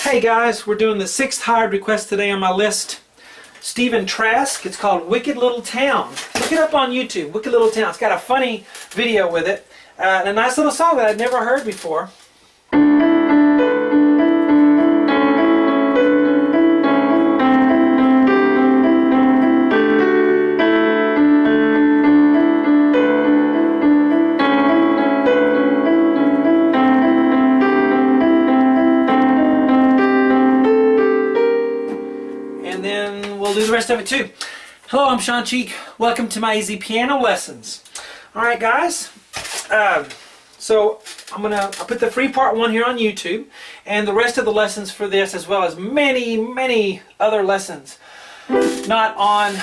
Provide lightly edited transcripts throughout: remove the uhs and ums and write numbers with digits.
Hey guys, we're doing the 6th hired request today on my list. Stephen Trask. It's called Wicked Little Town. Look it up on YouTube, Wicked Little Town. It's got a funny video with it and a nice little song that I'd never heard before. We'll do the rest of it too. Hello, I'm Shawn. Welcome to my easy piano lessons. Alright guys, so I'll put the free part 1 here on YouTube and the rest of the lessons for this, as well as many other lessons not on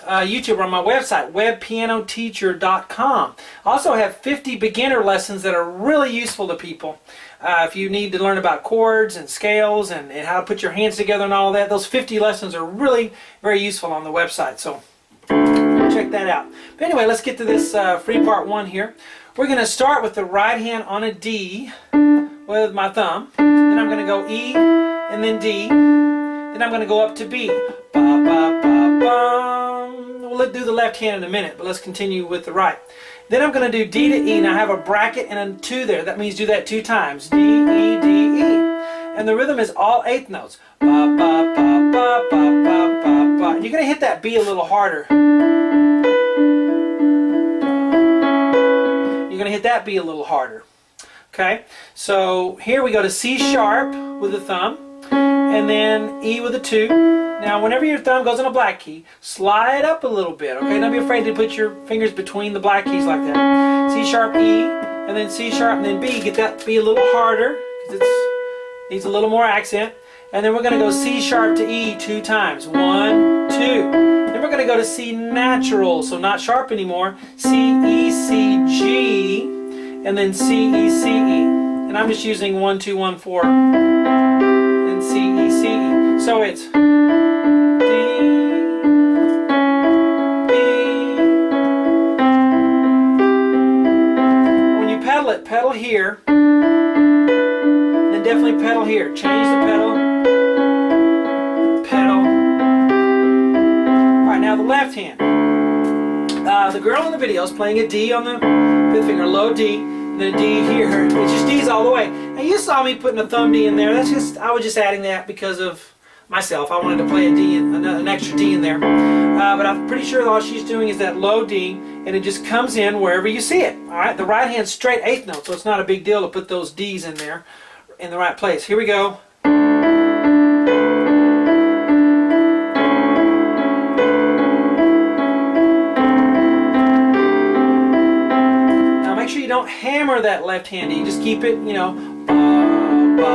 YouTube, or on my website, webpianoteacher.com. I also have 50 beginner lessons that are really useful to people. If you need to learn about chords and scales and how to put your hands together and all that, those 50 lessons are really very useful on the website. So check that out. But anyway, let's get to this free part 1 here. We're going to start with the right hand on a D with my thumb. Then I'm going to go E and then D. Then I'm going to go up to B. Ba, ba, ba, bum. We'll do the left hand in a minute, but let's continue with the right. Then I'm going to do D to E. Now I have a bracket and a 2 there. That means do that 2 times. D, E, D, E. And the rhythm is all 8th notes. Ba, ba, ba, ba, ba, ba, ba, ba. And you're going to hit that B a little harder. You're going to hit that B a little harder. Okay? So here we go to C sharp with the thumb. And then E with a 2. Now whenever your thumb goes in a black key, slide up a little bit, okay? Don't be afraid to put your fingers between the black keys like that. C sharp, E, and then C sharp, and then B. Get that B a little harder, because it needs a little more accent. And then we're going to go C sharp to E 2 times. 1, 2. Then we're going to go to C natural, so not sharp anymore. C, E, C, G, and then C, E, C, E. And I'm just using 1, 2, 1, 4, and C, E, C, E. So it's pedal here, then definitely pedal here. Change the pedal, pedal. Alright, now the left hand. The girl in the video is playing a D on the 5th finger, low D, and then a D here. It's just D's all the way. Now you saw me putting a thumb D in there. I was just adding that because of myself. I wanted to play a D, an extra D in there. But I'm pretty sure all she's doing is that low D, and it just comes in wherever you see it. Alright, the right hand's straight 8th note, so it's not a big deal to put those D's in there in the right place. Here we go. Now make sure you don't hammer that left hand D, just keep it, you know, ba, ba.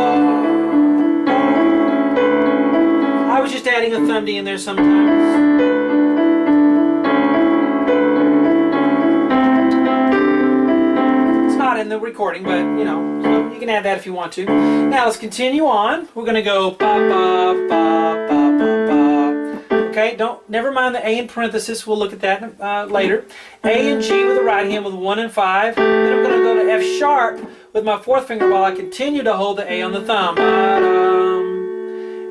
I was just adding a thumb D in there sometimes. In the recording, but you know, so you can add that if you want to. Now let's continue on. We're going to go ba ba ba ba ba ba. Okay, never mind the A in parenthesis. We'll look at that later. A and G with the right hand with 1 and 5. Then I'm going to go to F sharp with my 4th finger while I continue to hold the A on the thumb.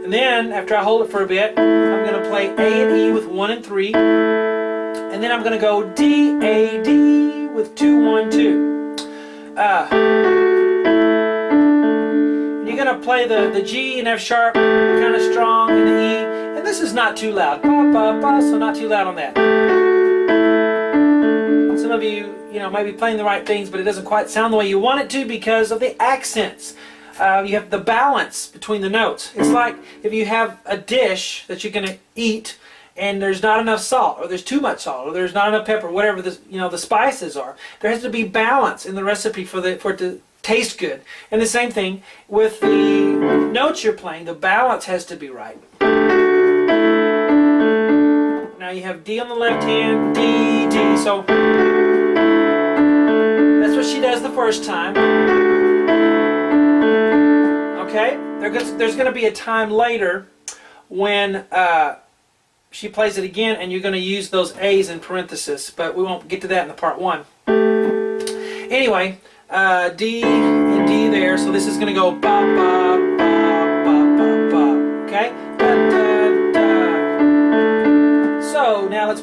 And then after I hold it for a bit, I'm going to play A and E with 1 and 3. And then I'm going to go D A D with 2 1 2. You're going to play the G and F sharp kind of strong, and the E, and this is not too loud, ba, ba, ba, so not too loud on that. Some of you might be playing the right things, but it doesn't quite sound the way you want it to because of the accents. You have the balance between the notes. It's like if you have a dish that you're going to eat, and there's not enough salt, or there's too much salt, or there's not enough pepper, whatever the spices are. There has to be balance in the recipe for it to taste good. And the same thing with the notes you're playing. The balance has to be right. Now you have D on the left hand, D, D. So that's what she does the first time. Okay? There's going to be a time later when she plays it again, and you're going to use those A's in parenthesis, but we won't get to that in the part 1. Anyway, D and D there, so this is going to go ba ba ba ba ba.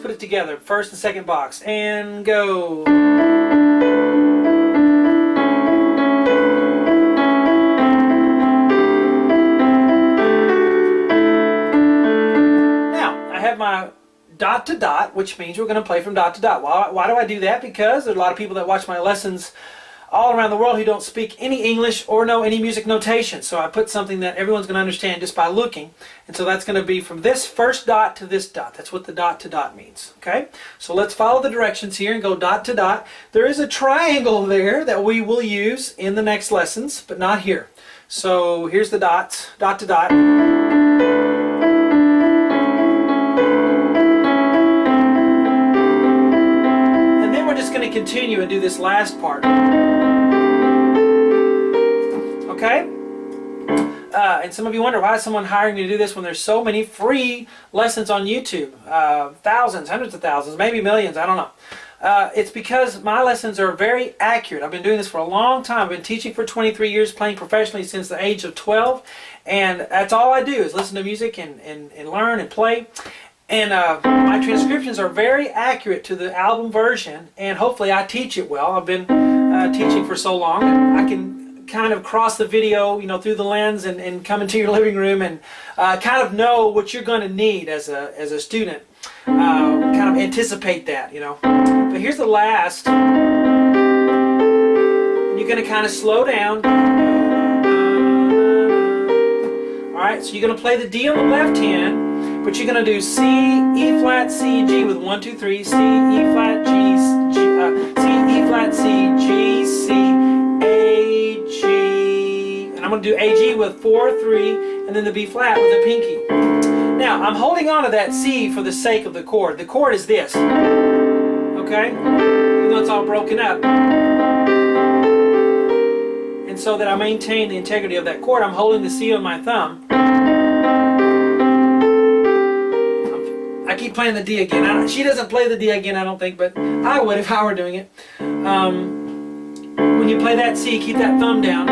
put it together. First and second box. And go. Now, I have my dot to dot, which means we're going to play from dot to dot. Why do I do that? Because there are a lot of people that watch my lessons all around the world who don't speak any English or know any music notation. So I put something that everyone's going to understand just by looking. And so that's going to be from this first dot to this dot. That's what the dot to dot means. Okay? So let's follow the directions here and go dot to dot. There is a triangle there that we will use in the next lessons, but not here. So here's the dots, dot to dot. And then we're just going to continue and do this last part. Okay? And some of you wonder, why is someone hiring me to do this when there's so many free lessons on YouTube? Thousands, hundreds of thousands, maybe millions, I don't know. It's because my lessons are very accurate. I've been doing this for a long time. I've been teaching for 23 years, playing professionally since the age of 12. And that's all I do is listen to music and learn and play. And my transcriptions are very accurate to the album version. And hopefully I teach it well. I've been teaching for so long. I can kind of cross the video, you know, through the lens and come into your living room and kind of know what you're going to need as a student. Kind of anticipate that, you know. But here's the last. And you're going to kind of slow down. Alright, so you're going to play the D on the left hand, but you're going to do C, E flat, C, G with 1, 2, 3, C, E flat, G, C, E flat, C, G, C, A, G. And I'm going to do A, G with 4, 3, and then the B flat with the pinky. Now, I'm holding on to that C for the sake of the chord. The chord is this. Okay? Even though it's all broken up. And so that I maintain the integrity of that chord, I'm holding the C on my thumb. I keep playing the D again. She doesn't play the D again, I don't think, but I would if I were doing it. When you play that C, keep that thumb down.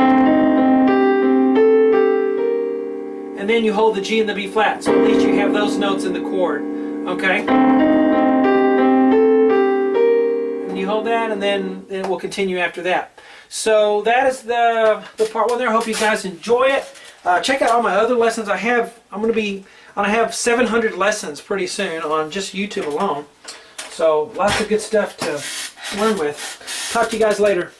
And then you hold the G and the B flat, so at least you have those notes in the chord. Okay? And you hold that, and then we'll continue after that. So that is the part one there. I hope you guys enjoy it. Check out all my other lessons. I'm going to have 700 lessons pretty soon on just YouTube alone. So lots of good stuff to learn with. Talk to you guys later.